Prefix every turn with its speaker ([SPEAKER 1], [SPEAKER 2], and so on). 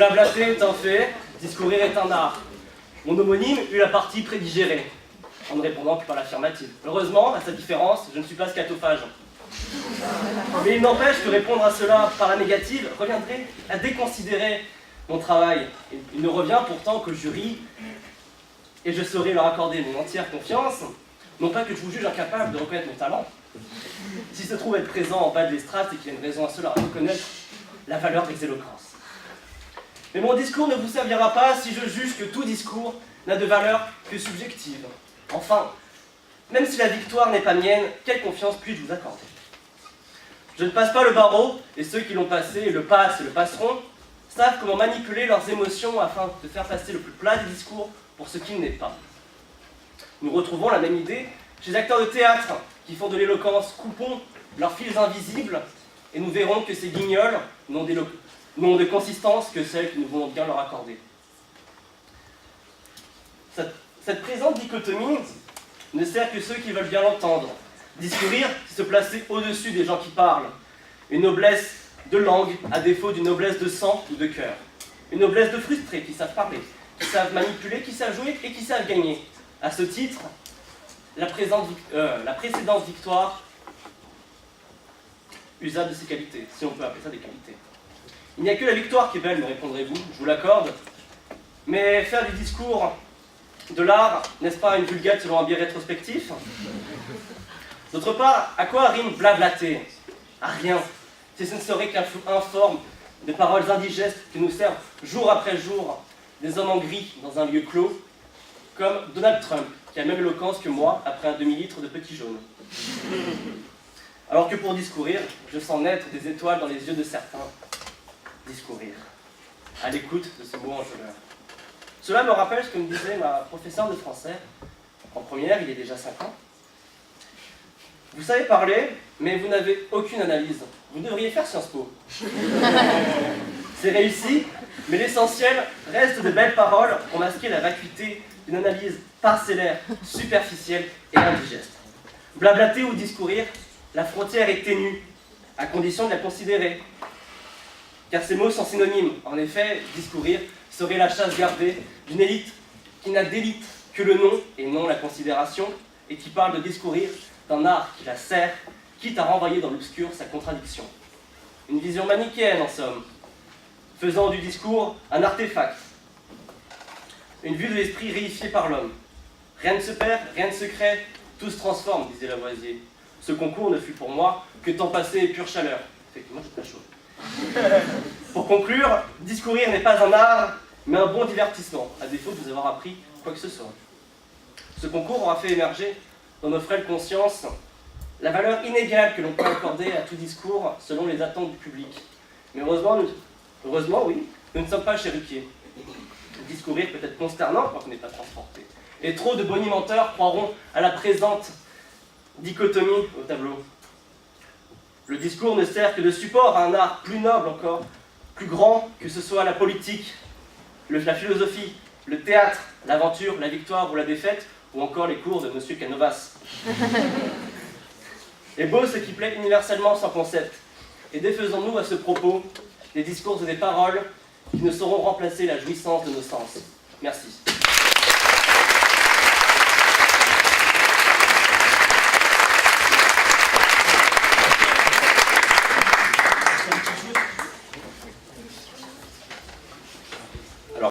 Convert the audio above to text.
[SPEAKER 1] Blablater est un fait, discourir est un art. Mon homonyme eut la partie prédigérée, en ne répondant que par l'affirmative. Heureusement, à sa différence, je ne suis pas scatophage. Mais il n'empêche que répondre à cela par la négative reviendrait à déconsidérer mon travail. Il ne revient pourtant qu'au jury, et je saurai leur accorder mon entière confiance, non pas que je vous juge incapable de reconnaître mon talent. S'il se trouve être présent en bas de l'estrade, c'est qu'il y a une raison à cela, à reconnaître la valeur des éloquences. Mais mon discours ne vous servira pas si je juge que tout discours n'a de valeur que subjective. Enfin, même si la victoire n'est pas mienne, quelle confiance puis-je vous accorder? Je ne passe pas le barreau, et ceux qui l'ont passé, le passent et le passeront, savent comment manipuler leurs émotions afin de faire passer le plus plat des discours pour ce qu'il n'est pas. Nous retrouvons la même idée chez les acteurs de théâtre qui font de l'éloquence coupons leurs fils invisibles, et nous verrons que ces guignols n'ont de consistance que celle que nous voulons bien leur accorder. Cette présente dichotomie ne sert que ceux qui veulent bien l'entendre. Discourir, c'est se placer au-dessus des gens qui parlent. Une noblesse de langue à défaut d'une noblesse de sang ou de cœur. Une noblesse de frustrés qui savent parler, qui savent manipuler, qui savent jouer et qui savent gagner. À ce titre, la précédente victoire usa de ses qualités, si on peut appeler ça des qualités. Il n'y a que la victoire qui est belle, me répondrez-vous, je vous l'accorde. Mais faire du discours de l'art, n'est-ce pas une vulgate selon un biais rétrospectif? D'autre part, à quoi rime blablater? À rien. Si ce ne serait qu'un flou informe de paroles indigestes qui nous servent jour après jour des hommes en gris dans un lieu clos, comme Donald Trump, qui a la même éloquence que moi après un demi-litre de petit jaune. Alors que pour discourir, je sens naître des étoiles dans les yeux de certains. Discourir. À l'écoute de ce beau enjôleur. Cela me rappelle ce que me disait ma professeure de français en première, il y a déjà 5 ans. Vous savez parler, mais vous n'avez aucune analyse. Vous devriez faire Sciences Po. C'est réussi, mais l'essentiel reste de belles paroles pour masquer la vacuité d'une analyse parcellaire, superficielle et indigeste. Blablater ou discourir, la frontière est ténue, à condition de la considérer. Car ces mots sont synonymes. En effet, discourir serait la chasse gardée d'une élite qui n'a d'élite que le nom et non la considération, et qui parle de discourir d'un art qui la sert, quitte à renvoyer dans l'obscur sa contradiction. Une vision manichéenne, en somme, faisant du discours un artefact. Une vue de l'esprit réifiée par l'homme. Rien ne se perd, rien ne se crée, tout se transforme, disait Lavoisier. Ce concours ne fut pour moi que temps passé et pure chaleur. Effectivement, j'ai très chaud. Pour conclure, discourir n'est pas un art, mais un bon divertissement, à défaut de vous avoir appris quoi que ce soit. Ce concours aura fait émerger dans nos frêles consciences la valeur inégale que l'on peut accorder à tout discours selon les attentes du public. Mais heureusement, oui, nous ne sommes pas chéruquiers. Discourir peut être consternant quand on n'est pas transporté. Et trop de bonimenteurs croiront à la présente dichotomie au tableau. Le discours ne sert que de support à un art plus noble encore, plus grand que ce soit la politique, la philosophie, le théâtre, l'aventure, la victoire ou la défaite, ou encore les cours de M. Canovas. Et beau ce qui plaît universellement sans concept. Et défaisons-nous à ce propos des discours et des paroles qui ne sauront remplacer la jouissance de nos sens. Merci.